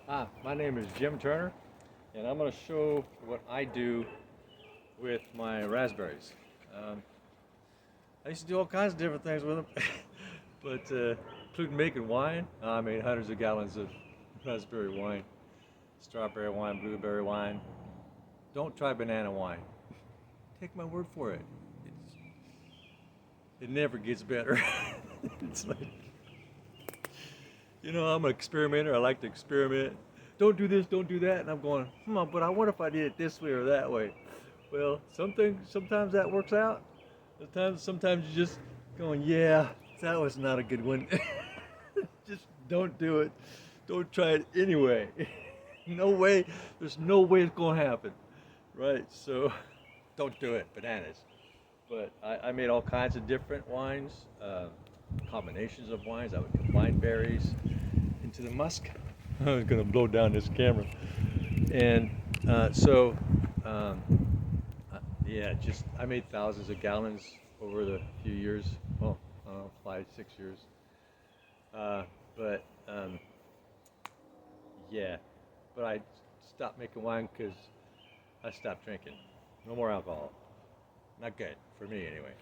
My name is Jim Turner, and I'm going to show what I do with my raspberries. Um, I used to do all kinds of different things with them, but including making wine. I made hundreds of gallons of raspberry wine, strawberry wine, blueberry wine. Don't try banana wine. Take my word for it. It's, it never gets better. It's like, I'm an experimenter. I like to experiment. Don't do this, don't do that. And I'm going, but I wonder if I did it this way or that way. Well, sometimes that works out. Sometimes you just going, yeah, that was not a good one. Just don't do it. Don't try it anyway. No way. There's no way it's going to happen. Right? So don't do it. Bananas. But I made all kinds of different wines, combinations of wines. I would combine berries into the musk. I was going to blow down this camera. And so, um, yeah, just I made thousands of gallons over the few years. Well, I don't know, 5, 6 years. But yeah, but I stopped making wine because I stopped drinking. No more alcohol. Not good for me anyway.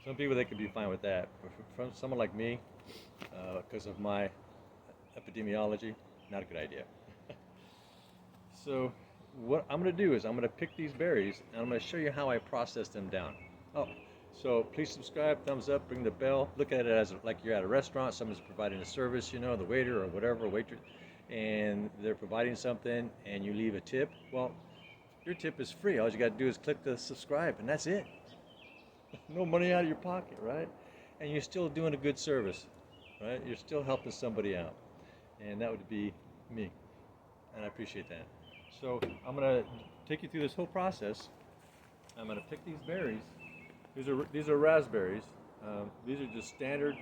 Some people they could be fine with that, but from someone like me, because of my epidemiology, not a good idea. So what I'm going to do is I'm going to pick these berries and I'm going to show you how I process them down. Oh, so please subscribe, thumbs up, ring the bell. Look at it as like you're at a restaurant, someone's providing a service, the waiter or whatever, waitress, and they're providing something and you leave a tip. Well, your tip is free. All you got to do is click the subscribe and that's it. No money out of your pocket, right? And you're still doing a good service, right? You're still helping somebody out. And that would be me. And I appreciate that. So I'm gonna take you through this whole process. I'm gonna pick these berries. These are raspberries. These are just standard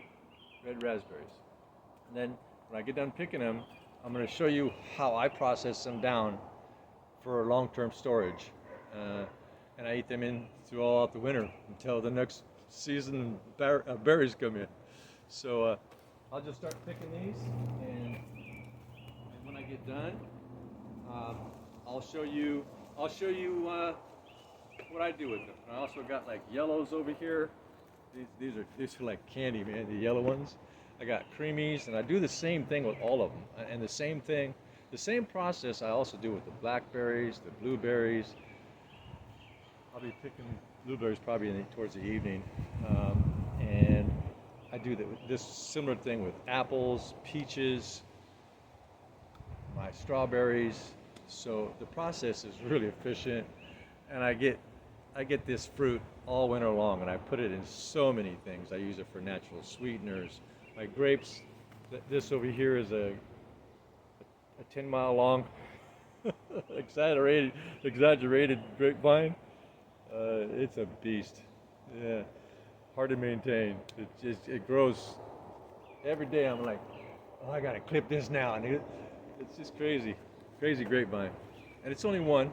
red raspberries. And then when I get done picking them, I'm gonna show you how I process them down for long-term storage. And I eat them in throughout the winter until the next season berries come in. So I'll just start picking these, and when I get done, um, I'll show you. I'll show you what I do with them. I also got like yellows over here. These are like candy, man. The yellow ones. I got creamies, and I do the same thing with all of them. And the same process I also do with the blackberries, the blueberries. I'll be picking blueberries probably towards the evening, and I do this similar thing with apples, peaches, my strawberries. So the process is really efficient, and I get this fruit all winter long, and I put it in so many things. I use it for natural sweeteners. My grapes, this over here is a 10-mile long exaggerated grapevine. It's a beast. Yeah, hard to maintain. It grows every day. I'm like, oh, I gotta clip this now, and it's just crazy grapevine. And it's only one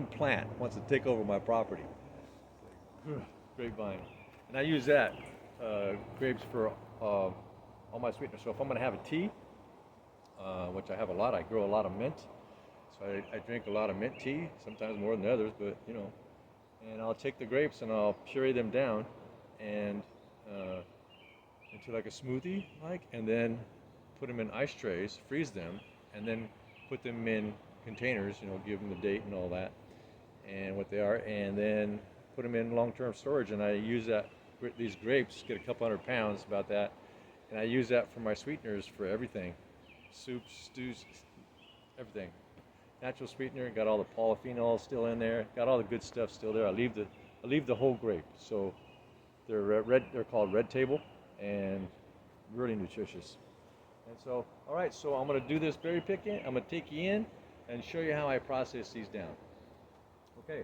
plant wants to take over my property. Grapevine, and I use that grapes for all my sweeteners. So if I'm gonna have a tea, which I have a lot, I grow a lot of mint. So I drink a lot of mint tea, sometimes more than others, but and I'll take the grapes and I'll puree them down and into like a smoothie, and then put them in ice trays, freeze them, and then put them in containers. Give them the date and all that, and what they are, and then put them in long-term storage. And I use these grapes, get a couple 100 pounds, about that, and I use that for my sweeteners for everything, soups, stews, everything. Natural sweetener, got all the polyphenols still in there, got all the good stuff still there. I leave the whole grape, so they're red. They're called Red Table, and really nutritious. And so, all right, so I'm gonna do this berry picking. I'm gonna take you in and show you how I process these down. Okay.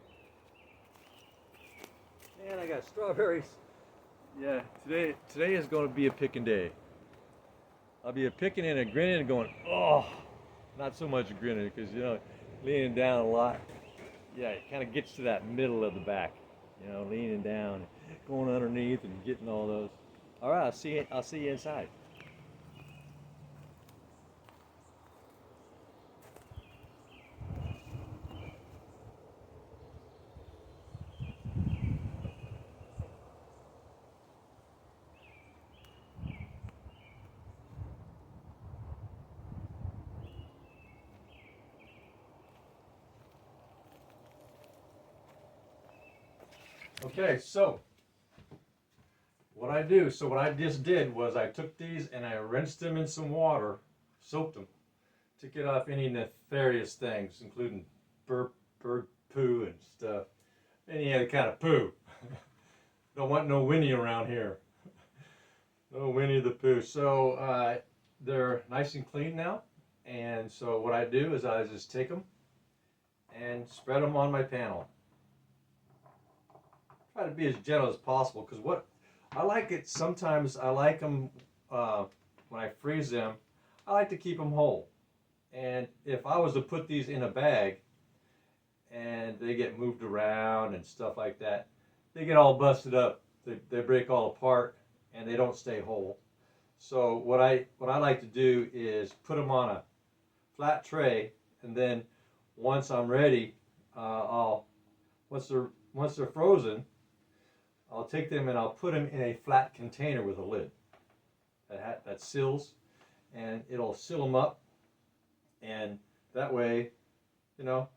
Man, I got strawberries. Yeah, today is gonna be a picking day. I'll be a picking and a grinning and going, oh, not so much grinning because leaning down a lot. Yeah, it kind of gets to that middle of the back, leaning down, going underneath and getting all those. All right, I'll see you inside. Okay, so what I do, so what I just did was I took these and I rinsed them in some water, soaked them, to get off any nefarious things, including bird poo and stuff, any other kind of poo. Don't want no Winnie around here. No Winnie the Pooh. So they're nice and clean now. And so what I do is I just take them and spread them on my panel. Try to be as gentle as possible, because what I like it, sometimes I like them when I freeze them, I like to keep them whole. And if I was to put these in a bag and they get moved around and stuff like that, they get all busted up. They break all apart and they don't stay whole. So what I like to do is put them on a flat tray, and then once I'm ready, once they're frozen, I'll take them and I'll put them in a flat container with a lid that seals, and it'll seal them up, and that way, you know,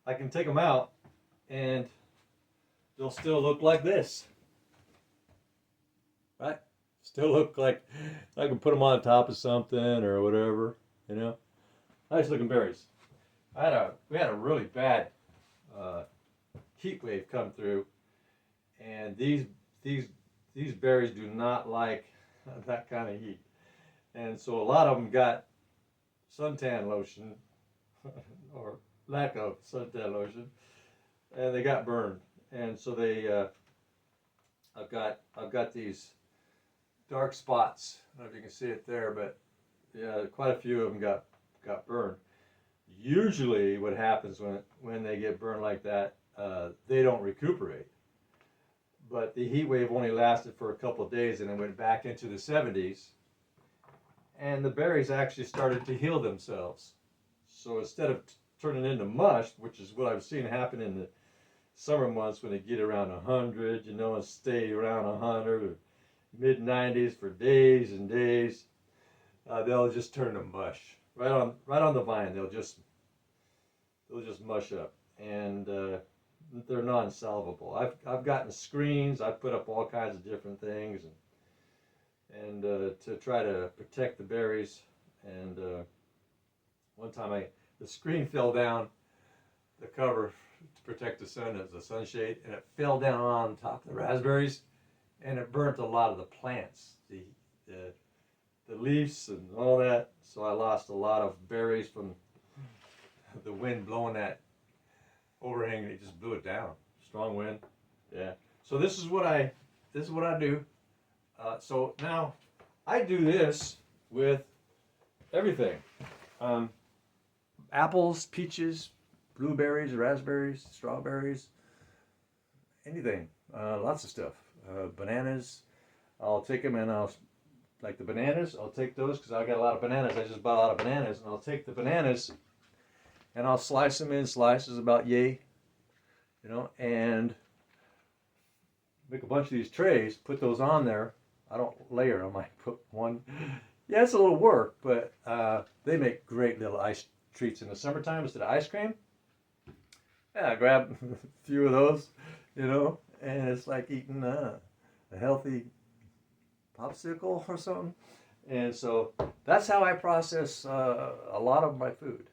I can take them out and they'll still look like this, right? Still look like I can put them on top of something or whatever, you know. Nice looking berries. We had a really bad heat wave come through, and these berries do not like that kind of heat, and so a lot of them got suntan lotion or lack of suntan lotion, and they got burned. And so I've got these dark spots. I don't know if you can see it there, but yeah, quite a few of them got burned. Usually, what happens when they get burned like that, they don't recuperate. But the heat wave only lasted for a couple of days, and it went back into the 70s, and the berries actually started to heal themselves. So instead of turning into mush, which is what I've seen happen in the summer months when they get around 100, and stay around 100 or mid 90s for days and days, they'll just turn to mush right on the vine. They'll just mush up, and they're non-salvable. I've gotten screens. I've put up all kinds of different things, and to try to protect the berries. And one time the screen fell down, the cover to protect the sun as a sunshade, and it fell down on top of the raspberries, and it burnt a lot of the plants, the leaves and all that. So I lost a lot of berries from the wind blowing that overhang. It just blew it down. Strong wind. Yeah. So this is what I do. So now I do this with everything. Apples, peaches, blueberries, raspberries, strawberries, anything. Lots of stuff. Bananas. I'll take them and like the bananas, I'll take those because I got a lot of bananas. I just bought a lot of bananas, and I'll take the bananas and I'll slice them in slices about yay, and make a bunch of these trays, put those on there. I don't layer them. I put one. Yeah, it's a little work, but they make great little ice treats in the summertime. Instead of ice cream, yeah, I grab a few of those, and it's like eating a healthy popsicle or something. And so that's how I process a lot of my food.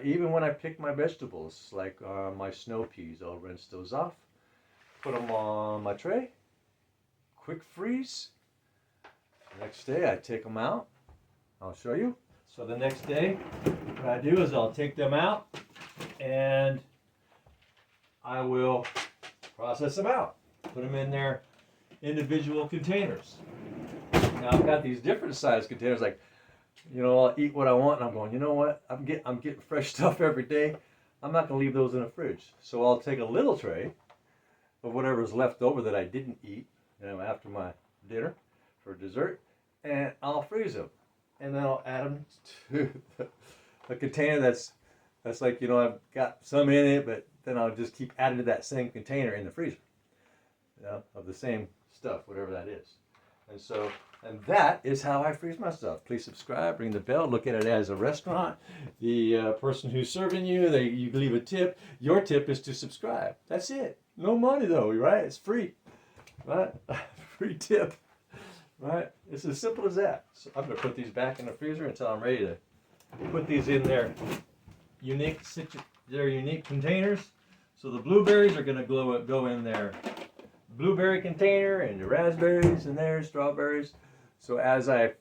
Even when I pick my vegetables, like my snow peas, I'll rinse those off, put them on my tray, quick freeze. The next day I take them out. I'll show you. So the next day, what I do is I'll take them out and I will process them out. Put them in their individual containers. Now I've got these different size containers, like, I'll eat what I want, and I'm going, you know what? I'm getting fresh stuff every day. I'm not going to leave those in the fridge. So I'll take a little tray of whatever's left over that I didn't eat, after my dinner for dessert, and I'll freeze them. And then I'll add them to a container that's like, I've got some in it, but then I'll just keep adding to that same container in the freezer, of the same stuff, whatever that is. And so And that is how I freeze my stuff. Please subscribe, ring the bell, look at it as a restaurant. The person who's serving you, you leave a tip. Your tip is to subscribe. That's it. No money though, right? It's free, right? Free tip, right? It's as simple as that. So I'm gonna put these back in the freezer until I'm ready to put these in their unique containers. So the blueberries are gonna go in their blueberry container, and the raspberries in there, strawberries. So as I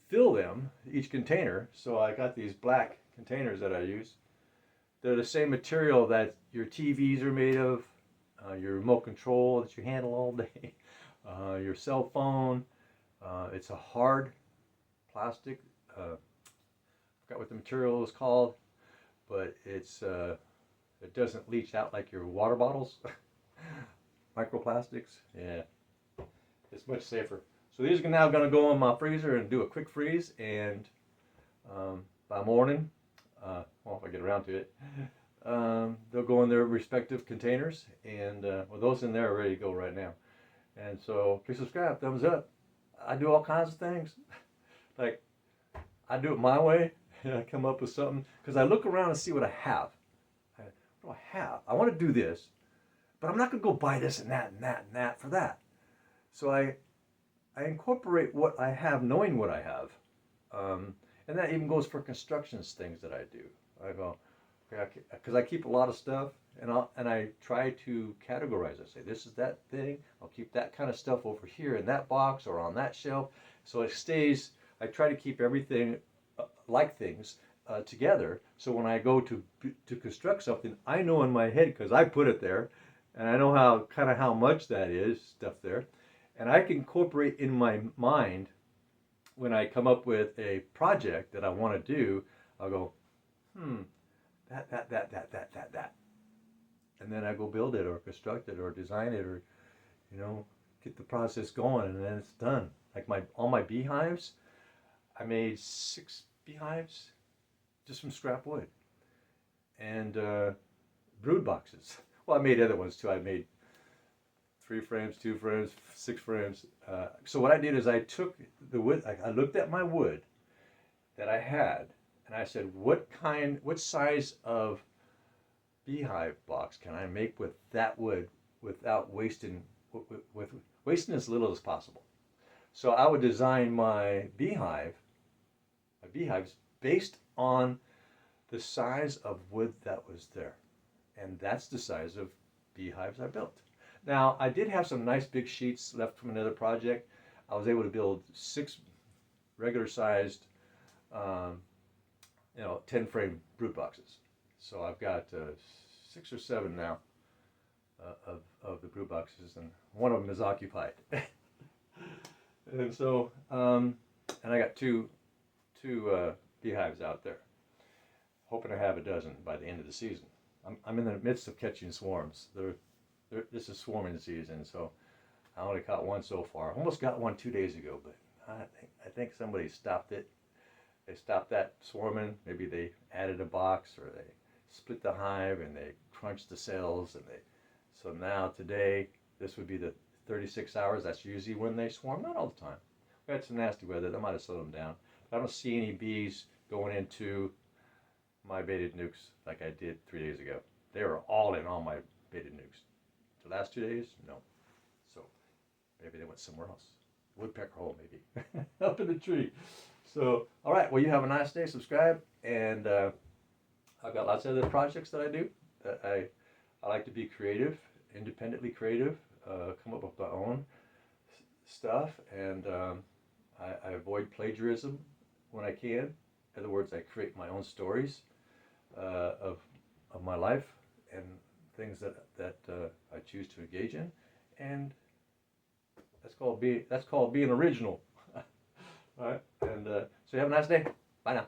fill them, each container, so I got these black containers that I use. They're the same material that your TVs are made of, your remote control that you handle all day, your cell phone. It's a hard plastic. I forgot what the material is called, but it doesn't leach out like your water bottles. Microplastics, yeah, it's much safer. So these are now going to go in my freezer and do a quick freeze, and by morning, well, if I get around to it, they'll go in their respective containers, and well, those in there are ready to go right now. And so please subscribe, thumbs up. I do all kinds of things. Like, I do it my way, and I come up with something, because I look around and see what I have. What do I have? I want to do this, but I'm not going to go buy this and that and that and that for that. So I incorporate what I have, knowing what I have. And that even goes for constructions things that I do. I go, because I keep a lot of stuff, and I try to categorize. I say, this is that thing. I'll keep that kind of stuff over here in that box or on that shelf. So it stays, I try to keep everything like things together. So when I go to construct something, I know in my head, because I put it there, and I know how much that is, stuff there. And I can incorporate in my mind, when I come up with a project that I want to do, I'll go, that. And then I go build it or construct it or design it, or, get the process going, and then it's done. Like all my beehives, I made 6 beehives just from scrap wood. And brood boxes. Well, I made other ones too. I made 3 frames, 2 frames, 6 frames. So what I did is I took the wood, I looked at my wood that I had, and I said, what size of beehive box can I make with that wood without wasting as little as possible? So I would design my beehives based on the size of wood that was there. And that's the size of beehives I built. Now, I did have some nice big sheets left from another project. I was able to build 6 regular sized, 10 frame brood boxes. So I've got 6 or 7 now of the brood boxes, and one of them is occupied. And so, and I got two beehives out there, hoping to have a dozen by the end of the season. I'm in the midst of catching swarms. This is swarming season, so I only caught one so far. Almost got one 2 days ago, but I think somebody stopped it. They stopped that swarming. Maybe they added a box, or they split the hive and they crunched the cells, and so now today, this would be the 36 hours. That's usually when they swarm. Not all the time. We had some nasty weather. That might have slowed them down. But I don't see any bees going into my baited nukes like I did 3 days ago. They were all in all my baited nukes. The last 2 days, no. So maybe they went somewhere else. Woodpecker hole, maybe. Up in the tree. So, all right. Well, you have a nice day. Subscribe. And I've got lots of other projects that I do. That I like to be creative, independently creative, come up with my own stuff. And I avoid plagiarism when I can. In other words, I create my own stories of my life and things that I choose to engage in, and that's called being original. All right, and so you have a nice day. Bye now.